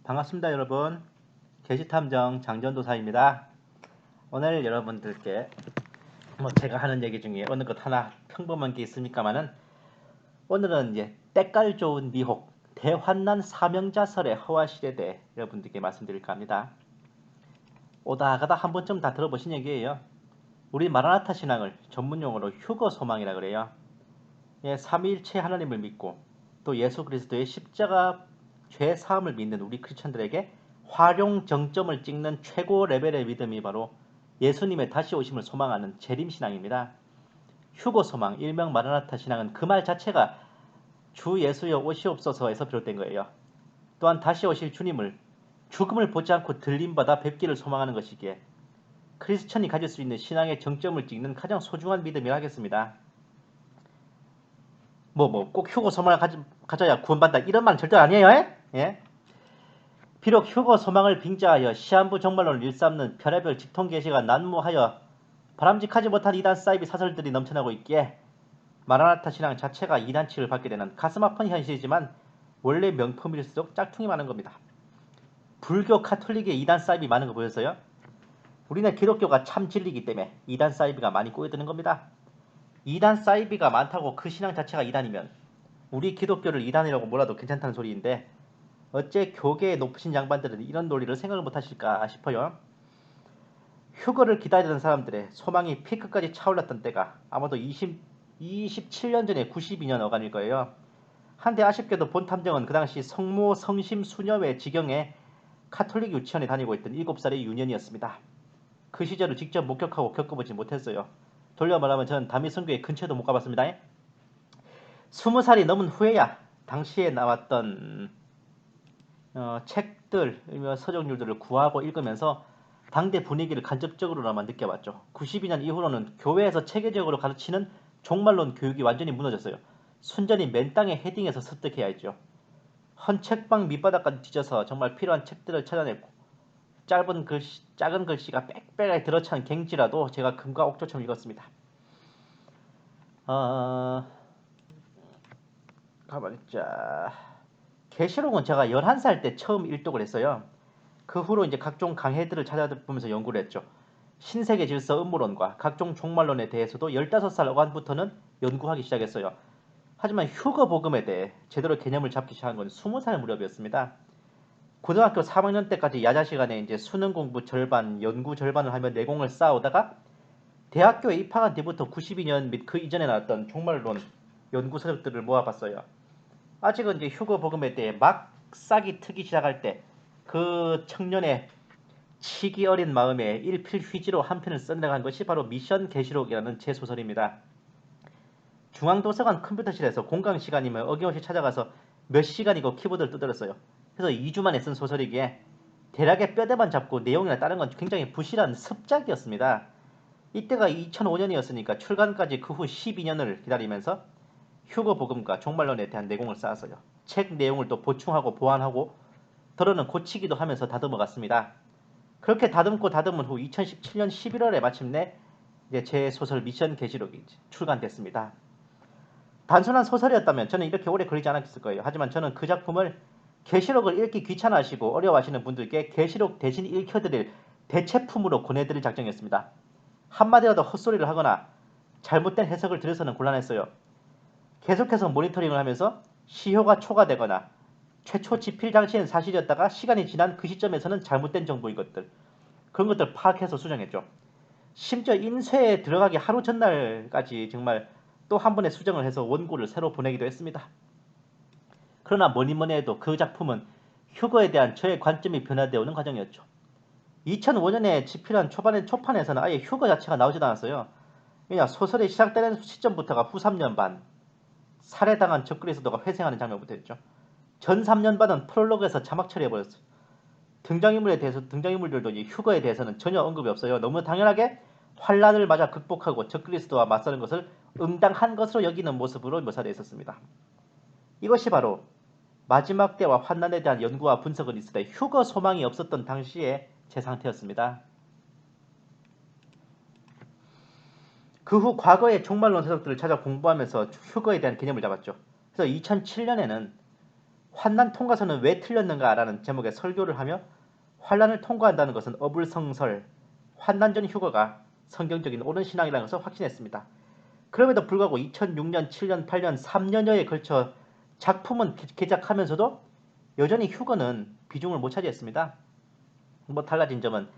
반갑습니다, 여러분. 게시탐정 장전도사입니다. 오늘 여러분들께 제가 하는 얘기 중에 어느 것 하나 평범한 게 있습니까만은 오늘은 이제 때깔 좋은 미혹 대환난 사명자설의 허와실에 대해 여러분들께 말씀드릴까 합니다. 오다 가다 한 번쯤 다 들어보신 얘기예요. 우리 마라나타 신앙을 전문용어로 휴거 소망이라 그래요. 예, 삼위일체 하나님을 믿고 또 예수 그리스도의 십자가 죄 사함을 믿는 우리 크리스천들에게 활용 정점을 찍는 최고 레벨의 믿음이 바로 예수님의 다시 오심을 소망하는 재림신앙입니다. 휴거 소망, 일명 마라나타 신앙은 그 말 자체가 주 예수여 오시옵소서에서 비롯된 거예요. 또한 다시 오실 주님을 죽음을 보지 않고 들림받아 뵙기를 소망하는 것이기에 크리스천이 가질 수 있는 신앙의 정점을 찍는 가장 소중한 믿음이라 하겠습니다. 꼭 휴거 소망을 가져야 구원받다 이런 말은 절대 아니에요. 예? 비록 휴거 소망을 빙자하여 시한부 종말론을 일삼는 별의별 직통 계시가 난무하여 바람직하지 못한 이단 사이비 사설들이 넘쳐나고 있기에 마라나타 신앙 자체가 이단치를 받게 되는 가슴 아픈 현실이지만 원래 명품일수록 짝퉁이 많은 겁니다. 불교 카톨릭의 이단 사이비 많은 거 보였어요? 우리는 기독교가 참 진리이기 때문에 이단 사이비가 많이 꼬여드는 겁니다. 이단 사이비가 많다고 그 신앙 자체가 이단이면 우리 기독교를 이단이라고 몰라도 괜찮다는 소리인데 어째 교계의 높으신 양반들은 이런 논리를 생각을 못하실까 싶어요. 휴거를 기다리던 사람들의 소망이 피크까지 차올랐던 때가 아마도 27년 전에 92년 어간일 거예요. 한데 아쉽게도 본 탐정은 그 당시 성모 성심 수녀회 지경에 카톨릭 유치원에 다니고 있던 7살의 유년이었습니다. 그 시절을 직접 목격하고 겪어보지 못했어요. 돌려 말하면 저는 다미성교회 근처에도 못 가봤습니다. 20살이 넘은 후에야 당시에 나왔던 책들, 서적률들을 구하고 읽으면서 당대 분위기를 간접적으로나마 느껴봤죠. 92년 이후로는 교회에서 체계적으로 가르치는 종말론 교육이 완전히 무너졌어요. 순전히 맨 땅에 헤딩해서 습득해야 했죠. 헌 책방 밑바닥까지 뒤져서 정말 필요한 책들을 찾아냈고 작은 글씨가 빽빽하게 들어찬 갱지라도 제가 금과 옥조처럼 읽었습니다. 가만히 있자. 계시록은 제가 11살 때 처음 일독을 했어요. 그 후로 이제 각종 강해들을 찾아보면서 연구를 했죠. 신세계 질서 음모론과 각종 종말론에 대해서도 15살 어간부터는 연구하기 시작했어요. 하지만 휴거 복음에 대해 제대로 개념을 잡기 시작한 건 20살 무렵이었습니다. 고등학교 3학년 때까지 야자 시간에 이제 수능 공부 절반, 연구 절반을 하며 내공을 쌓아오다가 대학교에 입학한 뒤부터 92년 및 그 이전에 나왔던 종말론 연구 서적들을 모아봤어요. 아직은 이제 휴거 복음에 대해 막 싹이 트기 시작할 때 그 청년의 치기 어린 마음에 일필휘지로 한 편을 써내려간 것이 바로 미션 계시록이라는 제 소설입니다. 중앙도서관 컴퓨터실에서 공강 시간이면 어김없이 찾아가서 몇 시간이고 키보드를 두드렸어요. 그래서 2주 만에 쓴 소설이기에 대략의 뼈대만 잡고 내용이나 다른 건 굉장히 부실한 습작이었습니다. 이때가 2005년이었으니까 출간까지 그 후 12년을 기다리면서 휴거 복음과 종말론에 대한 내공을 쌓았어요. 책 내용을 또 보충하고 보완하고 더러는 고치기도 하면서 다듬어 갔습니다. 그렇게 다듬고 다듬은 후 2017년 11월에 마침내 제 소설 미션 계시록이 출간됐습니다. 단순한 소설이었다면 저는 이렇게 오래 걸리지 않았을 거예요. 하지만 저는 그 작품을 계시록을 읽기 귀찮아하시고 어려워하시는 분들께 계시록 대신 읽혀드릴 대체품으로 권해드릴 작정이었습니다. 한마디라도 헛소리를 하거나 잘못된 해석을 들어서는 곤란했어요. 계속해서 모니터링을 하면서 시효가 초과되거나 최초 집필 당시엔 사실이었다가 시간이 지난 그 시점에서는 잘못된 정보인 것들, 그런 것들 파악해서 수정했죠. 심지어 인쇄에 들어가기 하루 전날까지 정말 또 한 번의 수정을 해서 원고를 새로 보내기도 했습니다. 그러나 뭐니 해도 그 작품은 휴거에 대한 저의 관점이 변화되어 오는 과정이었죠. 2005년에 집필한 초판에서는 아예 휴거 자체가 나오지도 않았어요. 왜냐, 소설이 시작되는 시점부터가 후 3년 반, 살해당한 적그리스도가 회생하는 장면부터 했죠. 전 3년 반은 프롤로그에서 자막 처리해버렸어요. 등장인물들도 이 휴거에 대해서는 전혀 언급이 없어요. 너무 당연하게 환란을 맞아 극복하고 적그리스도와 맞서는 것을 응당한 것으로 여기는 모습으로 묘사되어 있었습니다. 이것이 바로 마지막 때와 환난에 대한 연구와 분석을 있을 때 휴거 소망이 없었던 당시의 제 상태였습니다. 그 후 과거의 종말론 서적들을 찾아 공부하면서 휴거에 대한 개념을 잡았죠. 그래서 2007년에는 환난 통과서는 왜 틀렸는가라는 제목의 설교를 하며 환난을 통과한다는 것은 어불성설, 환난 전 휴거가 성경적인 옳은 신앙이라는 것을 확신했습니다. 그럼에도 불구하고 2006년, 7년, 8년, 3년여에 걸쳐 작품은 개작하면서도 여전히 휴거는 비중을 못 차지했습니다. 뭐 달라진 점은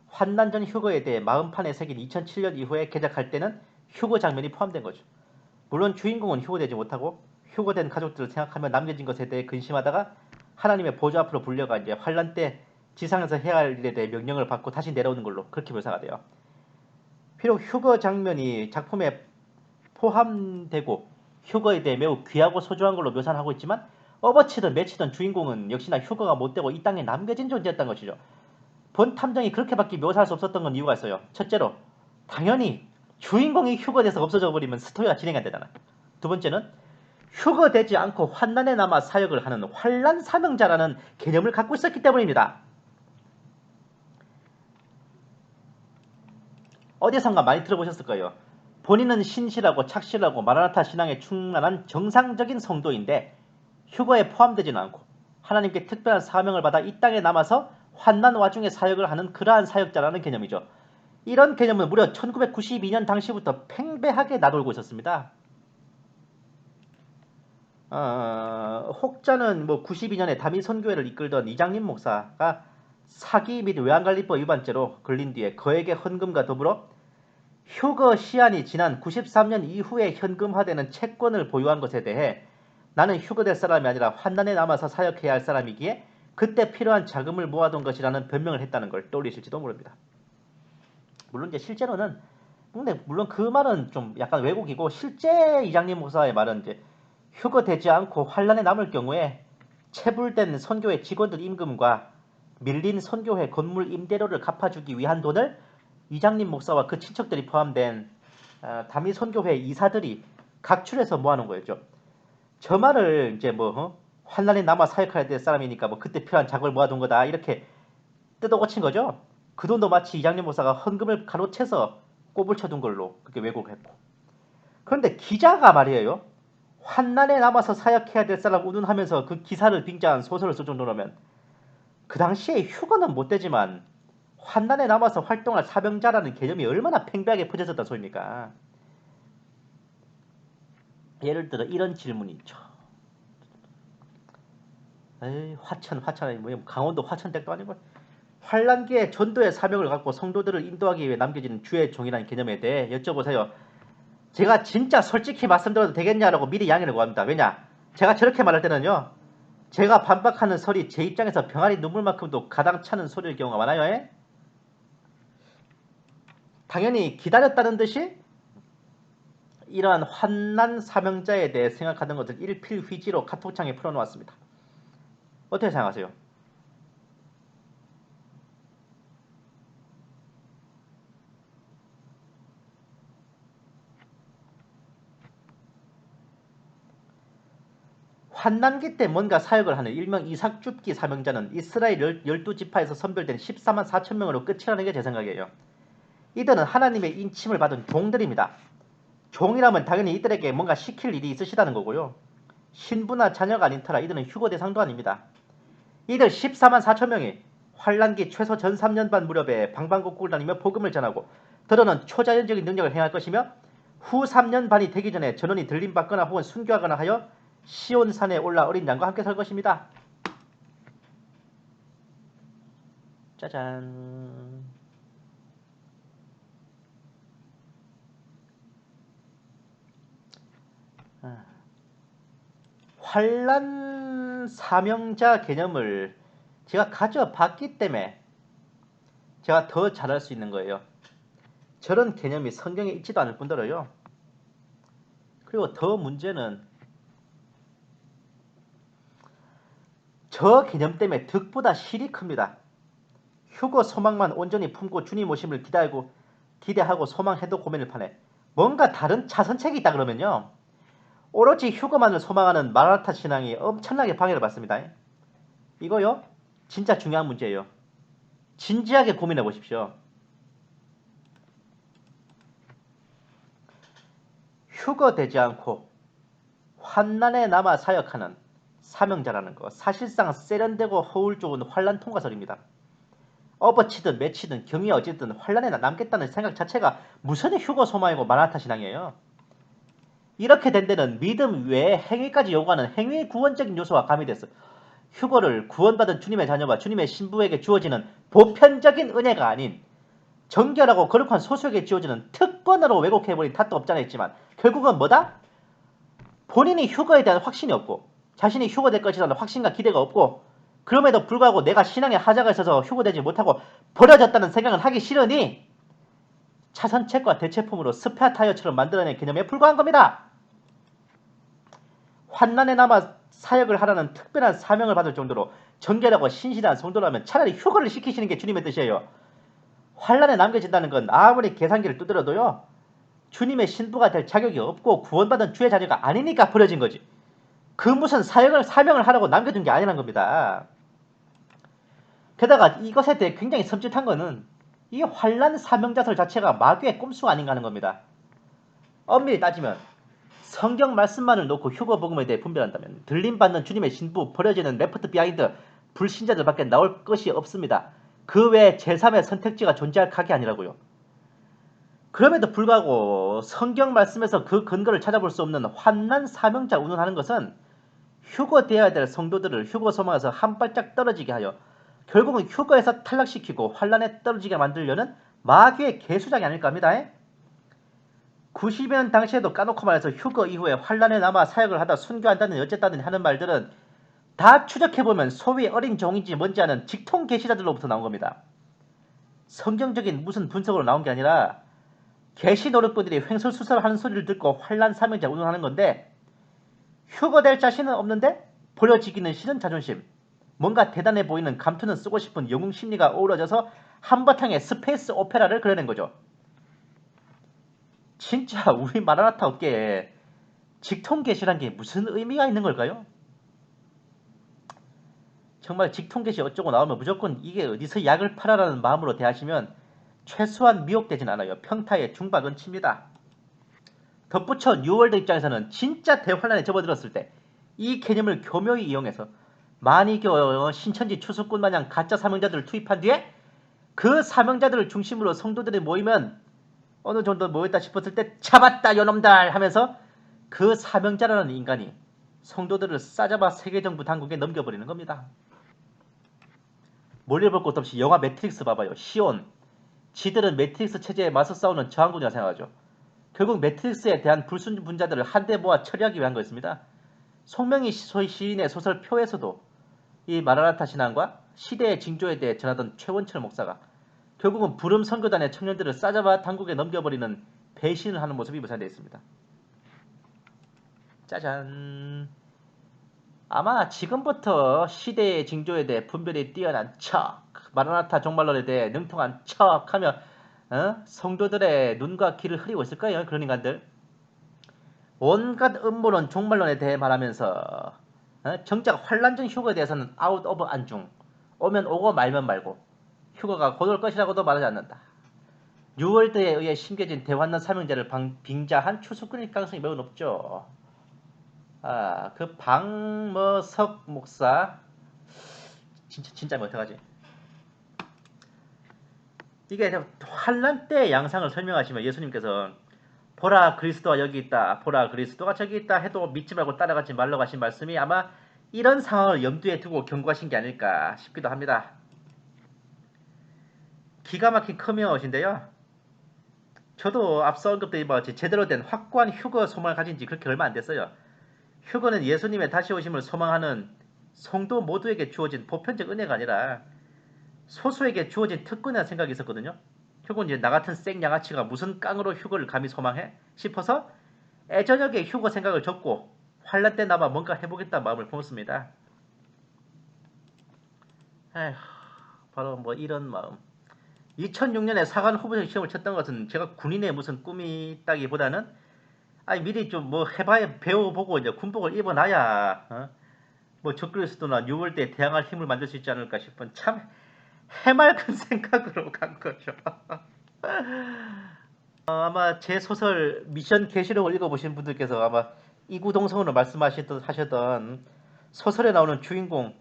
환난 전 휴거에 대해 마음판에 새긴 2007년 이후에 개작할 때는 휴거 장면이 포함된 거죠. 물론 주인공은 휴거되지 못하고 휴거된 가족들을 생각하며 남겨진 것에 대해 근심하다가 하나님의 보좌 앞으로 불려가 이제 환난 때 지상에서 해야 할 일에 대해 명령을 받고 다시 내려오는 걸로 그렇게 묘사가 돼요. 비록 휴거 장면이 작품에 포함되고 휴거에 대해 매우 귀하고 소중한 걸로 묘사를 하고 있지만 업어치든 매치든 주인공은 역시나 휴거가 못되고 이 땅에 남겨진 존재였다는 것이죠. 본 탐정이 그렇게밖에 묘사할 수 없었던 건 이유가 있어요. 첫째로 당연히 주인공이 휴거돼서 없어져 버리면 스토리가 진행이 안 되잖아. 두 번째는 휴거되지 않고 환난에 남아 사역을 하는 환난 사명자라는 개념을 갖고 있었기 때문입니다. 어디선가 많이 들어보셨을 거예요. 본인은 신실하고 착실하고 마라나타 신앙에 충만한 정상적인 성도인데 휴거에 포함되지는 않고 하나님께 특별한 사명을 받아 이 땅에 남아서 환난 와중에 사역을 하는 그러한 사역자라는 개념이죠. 이런 개념은 무려 1992년 당시부터 팽배하게 나돌고 있었습니다. 혹자는 92년에 다미 선교회를 이끌던 이장림 목사가 사기 및 외환관리법 위반죄로 걸린 뒤에 거액의 헌금과 더불어 휴거 시한이 지난 93년 이후에 현금화되는 채권을 보유한 것에 대해 나는 휴거될 사람이 아니라 환난에 남아서 사역해야 할 사람이기에 그때 필요한 자금을 모아둔 것이라는 변명을 했다는 걸 떠올리실지도 모릅니다. 물론 이제 실제로는 근데 물론 그 말은 좀 약간 왜곡이고 실제 이장님 목사의 말은 이제 휴거되지 않고 환난에 남을 경우에 체불된 선교회 직원들 임금과 밀린 선교회 건물 임대료를 갚아주기 위한 돈을 이장님 목사와 그 친척들이 포함된 다미 선교회 이사들이 각출해서 모아놓은 거였죠. 저 말을 이제 환난에 남아 사역해야 될 사람이니까 그때 필요한 자금을 모아둔 거다 이렇게 뜯어고친 거죠. 그 돈도 마치 이장님 목사가 헌금을 가로채서 꼽을 쳐둔 걸로 그렇게 왜곡했고. 그런데 기자가 말이에요. 환난에 남아서 사역해야 될 사람 운운하면서 그 기사를 빙자한 소설을 쓸 정도라면 그 당시에 휴거는 못 되지만 환난에 남아서 활동할 사명자라는 개념이 얼마나 팽배하게 퍼졌었단 소리입니까? 예를 들어 이런 질문이 있죠. 에이, 화천이 뭐야? 강원도 화천댁도 아니고 환란기에 전도의 사명을 갖고 성도들을 인도하기 위해 남겨진 주의 종이라는 개념에 대해 여쭤보세요. 제가 진짜 솔직히 말씀드려도 되겠냐라고 미리 양해를 구합니다. 왜냐? 제가 저렇게 말할 때는요. 제가 반박하는 설이 제 입장에서 병아리 눈물만큼도 가당차는 소리일 경우가 많아요. 에? 당연히 기다렸다는 듯이 이러한 환난 사명자에 대해 생각하는 것을 일필휘지로 카톡창에 풀어놓았습니다. 어떻게 생각하세요? 환난기 때 뭔가 사역을 하는 일명 이삭줍기 사명자는 이스라엘 12지파에서 선별된 14만 4천 명으로 끝이라는 게 제 생각이에요. 이들은 하나님의 인침을 받은 종들입니다. 종이라면 당연히 이들에게 뭔가 시킬 일이 있으시다는 거고요. 신부나 자녀가 아닌 터라 이들은 휴거 대상도 아닙니다. 이들 14만 4천 명이 환란기 최소 전 3년 반 무렵에 방방곡곡을 다니며 복음을 전하고 더러는 초자연적인 능력을 행할 것이며 후 3년 반이 되기 전에 전원이 들림받거나 혹은 순교하거나 하여 시온산에 올라 어린 양과 함께 살 것입니다. 짜잔. 환란 사명자 개념을 제가 가져봤기 때문에 제가 더 잘할 수 있는 거예요. 저런 개념이 성경에 있지도 않을 뿐더러요. 그리고 더 문제는 저 개념 때문에 득보다 실이 큽니다. 휴거 소망만 온전히 품고 주님 오심을 기대하고 소망해도 고민을 파네. 뭔가 다른 차선책이 있다 그러면요. 오로지 휴거만을 소망하는 마라나타 신앙이 엄청나게 방해를 받습니다. 이거요. 진짜 중요한 문제예요. 진지하게 고민해 보십시오. 휴거되지 않고 환난에 남아 사역하는 사명자라는 거. 사실상 세련되고 허울 좋은 환란 통과설입니다. 업어치든 매치든 경위가 어쨌든 환란에 남겠다는 생각 자체가 무슨 휴거 소망이고 마라나타 신앙이에요. 이렇게 된 데는 믿음 외에 행위까지 요구하는 행위 구원적인 요소가 가미됐어. 휴거를 구원받은 주님의 자녀와 주님의 신부에게 주어지는 보편적인 은혜가 아닌 정결하고 거룩한 소수에게 주어지는 특권으로 왜곡해버린 탓도 없잖아 했지만 결국은 뭐다? 본인이 휴거에 대한 확신이 없고 자신이 휴거될 것이라는 확신과 기대가 없고 그럼에도 불구하고 내가 신앙에 하자가 있어서 휴거되지 못하고 버려졌다는 생각을 하기 싫으니 차선책과 대체품으로 스페어 타이어처럼 만들어낸 개념에 불과한 겁니다. 환난에 남아 사역을 하라는 특별한 사명을 받을 정도로 정결하고 신실한 성도라면 차라리 휴거를 시키시는 게 주님의 뜻이에요. 환난에 남겨진다는 건 아무리 계산기를 두드려도요. 주님의 신부가 될 자격이 없고 구원받은 주의 자녀가 아니니까 버려진 거지. 그 무슨 사명을 하라고 남겨둔 게 아니란 겁니다. 게다가 이것에 대해 굉장히 섬찟한 거는 이 환난 사명자설 자체가 마귀의 꼼수가 아닌가 하는 겁니다. 엄밀히 따지면 성경 말씀만을 놓고 휴거 복음에 대해 분별한다면 들림받는 주님의 신부, 버려지는 레프트 비하인드, 불신자들밖에 나올 것이 없습니다. 그 외에 제3의 선택지가 존재할 각이 아니라고요. 그럼에도 불구하고 성경 말씀에서 그 근거를 찾아볼 수 없는 환난 사명자 운운하는 것은 휴거되어야 될 성도들을 휴거 소망에서 한 발짝 떨어지게 하여 결국은 휴거에서 탈락시키고 환난에 떨어지게 만들려는 마귀의 개수작이 아닐까 합니다. 90년 당시에도 까놓고 말해서 휴거 이후에 환난에 남아 사역을 하다 순교한다는 어쨌다든 하는 말들은 다 추적해보면 소위 어린 종인지 뭔지 아는 직통 계시자들로부터 나온 겁니다. 성경적인 무슨 분석으로 나온 게 아니라 계시 노릇꾼들이 횡설수설하는 소리를 듣고 환난 사명자 운운하는 건데 휴거될 자신은 없는데 버려지기는 싫은 자존심, 뭔가 대단해 보이는 감투는 쓰고 싶은 영웅 심리가 어우러져서 한바탕의 스페이스 오페라를 그려낸 거죠. 진짜 우리 마라나타 업계에 직통 계시란 게 무슨 의미가 있는 걸까요? 정말 직통 계시 어쩌고 나오면 무조건 이게 어디서 약을 팔아라는 마음으로 대하시면 최소한 미혹되진 않아요. 평타의 중박은 칩니다. 덧붙여 뉴월드 입장에서는 진짜 대환란에 접어들었을 때 이 개념을 교묘히 이용해서 만이교 신천지 추수꾼 마냥 가짜 사명자들을 투입한 뒤에 그 사명자들을 중심으로 성도들이 모이면 어느 정도 모였다 싶었을 때 잡았다 요놈들 하면서 그 사명자라는 인간이 성도들을 싸잡아 세계정부 당국에 넘겨버리는 겁니다. 멀리 볼 것 없이 영화 매트릭스 봐봐요. 시온. 지들은 매트릭스 체제에 맞서 싸우는 저항군이라 생각하죠. 결국 매트릭스에 대한 불순분자들을 한데 모아 처리하기 위한 거였습니다. 송명희 시인의 소설 표에서도 이 마라나타 신앙과 시대의 징조에 대해 전하던 최원철 목사가 결국은 부름 선교단의 청년들을 싸잡아 당국에 넘겨버리는 배신을 하는 모습이 묘사되어 있습니다. 짜잔. 아마 지금부터 시대의 징조에 대해 분별이 뛰어난 척, 마라나타 종말론에 대해 능통한 척하며 성도들의 눈과 귀를 흐리고 있을 거예요. 그런 인간들. 온갖 음모론, 종말론에 대해 말하면서 정작 환란전 휴거에 대해서는 아웃 오브 안중. 오면 오고 말면 말고 휴거가 곧 올 것이라고도 말하지 않는다. 뉴월드에 의해 심겨진 대환난 사명자를 빙자한 추수꾼일 가능성이 매우 높죠. 그 방머석 목사 진짜 어떡하지? 이게 환란 때의 양상을 설명하시면 예수님께서 보라 그리스도가 여기 있다, 보라 그리스도가 저기 있다 해도 믿지 말고 따라가지 말라고 하신 말씀이 아마 이런 상황을 염두에 두고 경고하신 게 아닐까 싶기도 합니다. 기가 막힌 커밍아웃인데요. 저도 앞서 언급드린 바와 같이 제대로 된 확고한 휴거 소망을 가진 지 그렇게 얼마 안 됐어요. 휴거는 예수님의 다시 오심을 소망하는 성도 모두에게 주어진 보편적 은혜가 아니라 소수에게 주어진 특권이라는 생각이 있었거든요. 결국은 이제 나 같은 생양아치가 무슨 깡으로 휴거를 감히 소망해? 싶어서 애저녁에 휴거 생각을 접고 환란 때 나마 뭔가 해보겠다는 마음을 품었습니다. 에휴, 바로 뭐 이런 마음. 2006년에 사관 후보자 시험을 쳤던 것은 제가 군인의 무슨 꿈이 있다기보다는 미리 좀 뭐 해봐야 배워보고 이제 군복을 입어놔야 뭐 적그리스도나 뉴월 때 대항할 힘을 만들 수 있지 않을까 싶은 참 해맑은 생각으로 간 거죠. 아마 제 소설 미션 계시록을 읽어보신 분들께서 아마 이구동성으로 말씀하셨던 소설에 나오는 주인공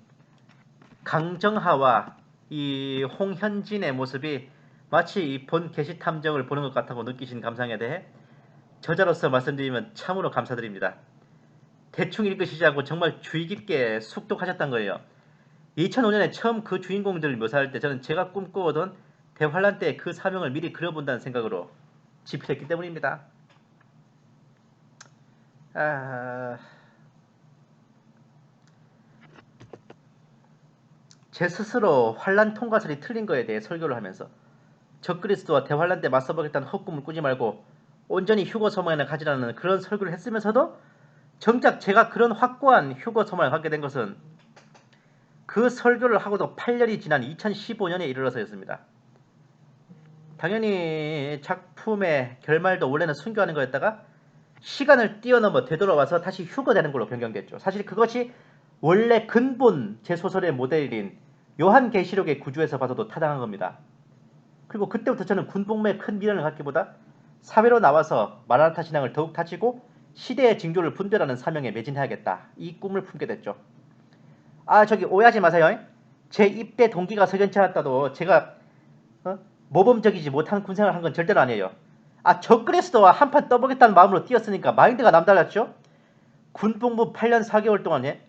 강정하와 이 홍현진의 모습이 마치 이 본 게시탐정을 보는 것 같다고 느끼신 감상에 대해 저자로서 말씀드리면 참으로 감사드립니다. 대충 읽으시지 않고 정말 주의 깊게 숙독하셨단 거예요. 2005년에 처음 그 주인공들을 묘사할 때 저는 제가 꿈꿔오던 대환란 때 그 사명을 미리 그려본다는 생각으로 집필했기 때문입니다. 제 스스로 환란 통과설이 틀린 거에 대해 설교를 하면서 적그리스도와 대환란 때 맞서보겠다는 헛꿈을 꾸지 말고 온전히 휴거 소망을 가지라는 그런 설교를 했으면서도 정작 제가 그런 확고한 휴거 소망을 갖게 된 것은 그 설교를 하고도 8년이 지난 2015년에 이르러서였습니다. 당연히 작품의 결말도 원래는 순교하는 거였다가 시간을 뛰어넘어 되돌아와서 다시 휴거되는 걸로 변경됐죠. 사실 그것이 원래 근본 제 소설의 모델인 요한계시록의 구조에서 봐서도 타당한 겁니다. 그리고 그때부터 저는 군복무에 큰 미련을 갖기보다 사회로 나와서 마라나타 신앙을 더욱 다지고 시대의 징조를 분별하는 사명에 매진해야겠다. 이 꿈을 품게 됐죠. 저기 오해하지 마세요. 제 입대 동기가 석연치 않았다도 제가 모범적이지 못한 군생활을 한 건 절대로 아니에요. 적그리스도와 한판 떠보겠다는 마음으로 뛰었으니까 마인드가 남달랐죠. 군복무 8년 4개월 동안에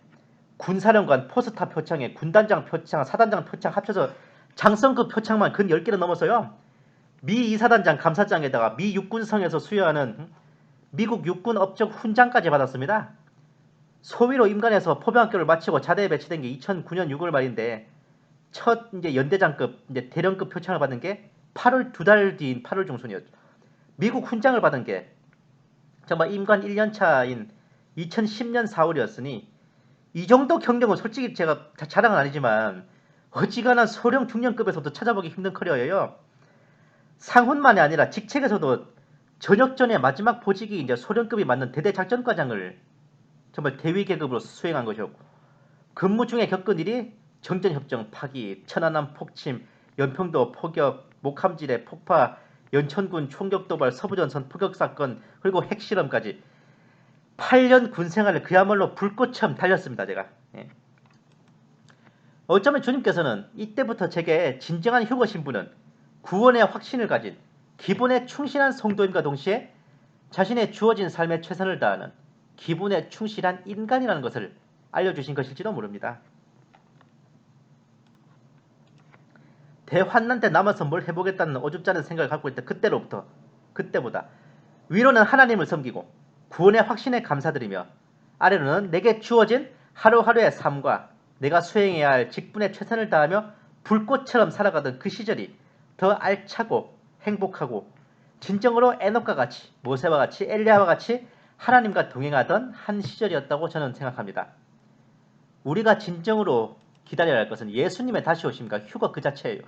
군사령관, 포스타 표창에 군단장 표창, 사단장 표창 합쳐서 장성급 표창만 근 10개는 넘어서요. 미 이사단장 감사장에다가 미 육군성에서 수여하는 미국 육군 업적 훈장까지 받았습니다. 소위로 임관해서 포병학교를 마치고 자대에 배치된 게 2009년 6월 말인데 첫 이제 연대장급 이제 대령급 표창을 받은 게 8월 2달 뒤인 8월 중순이었죠. 미국 훈장을 받은 게 정말 임관 1년 차인 2010년 4월이었으니 이 정도 경력은 솔직히 제가 자랑은 아니지만 어지간한 소령 중령급에서도 찾아보기 힘든 커리어예요. 상훈만이 아니라 직책에서도 전역전의 마지막 보직이 이제 소령급이 맞는 대대작전과장을 정말 대위 계급으로 수행한 것이었고 근무 중에 겪은 일이 정전협정 파기, 천안함 폭침, 연평도 포격, 목함지대 폭파, 연천군 총격도발, 서부전선 포격사건 그리고 핵실험까지 8년 군생활을 그야말로 불꽃처럼 달렸습니다. 제가. 어쩌면 주님께서는 이때부터 제게 진정한 휴거 신분은 구원의 확신을 가진 기본에 충실한 성도임과 동시에 자신의 주어진 삶에 최선을 다하는 기본에 충실한 인간이라는 것을 알려주신 것일지도 모릅니다. 대환난 때 남아서 뭘 해보겠다는 어줍잖은 생각을 갖고 있다. 그때보다 위로는 하나님을 섬기고 구원의 확신에 감사드리며 아래로는 내게 주어진 하루하루의 삶과 내가 수행해야 할 직분에 최선을 다하며 불꽃처럼 살아가던 그 시절이 더 알차고 행복하고 진정으로 에녹과 같이 모세와 같이 엘리야와 같이 하나님과 동행하던 한 시절이었다고 저는 생각합니다. 우리가 진정으로 기다려야 할 것은 예수님의 다시 오심과 휴거 그 자체예요.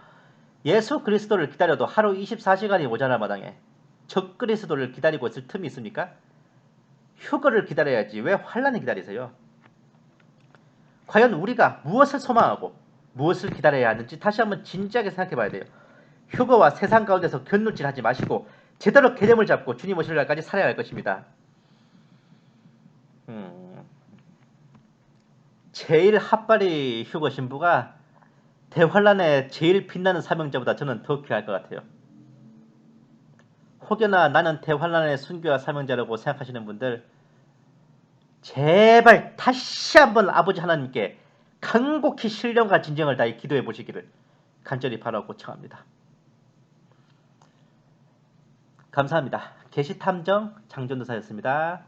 예수 그리스도를 기다려도 하루 24시간이 모자랄 마당에 적그리스도를 기다리고 있을 틈이 있습니까? 휴거를 기다려야지 왜 환란을 기다리세요? 과연 우리가 무엇을 소망하고 무엇을 기다려야 하는지 다시 한번 진지하게 생각해 봐야 돼요. 휴거와 세상 가운데서 견눈질하지 마시고 제대로 개념을 잡고 주님 오실 날까지 살아야 할 것입니다. 제일 핫바리 휴거 신부가 대환란에 제일 빛나는 사명자보다 저는 더 귀할 것 같아요. 혹여나 나는 대환란의 순교와 사명자라고 생각하시는 분들 제발 다시 한번 아버지 하나님께 간곡히 신령과 진정을 다해 기도해 보시기를 간절히 바라고 청합니다. 감사합니다. 계시탐정 장전도사였습니다.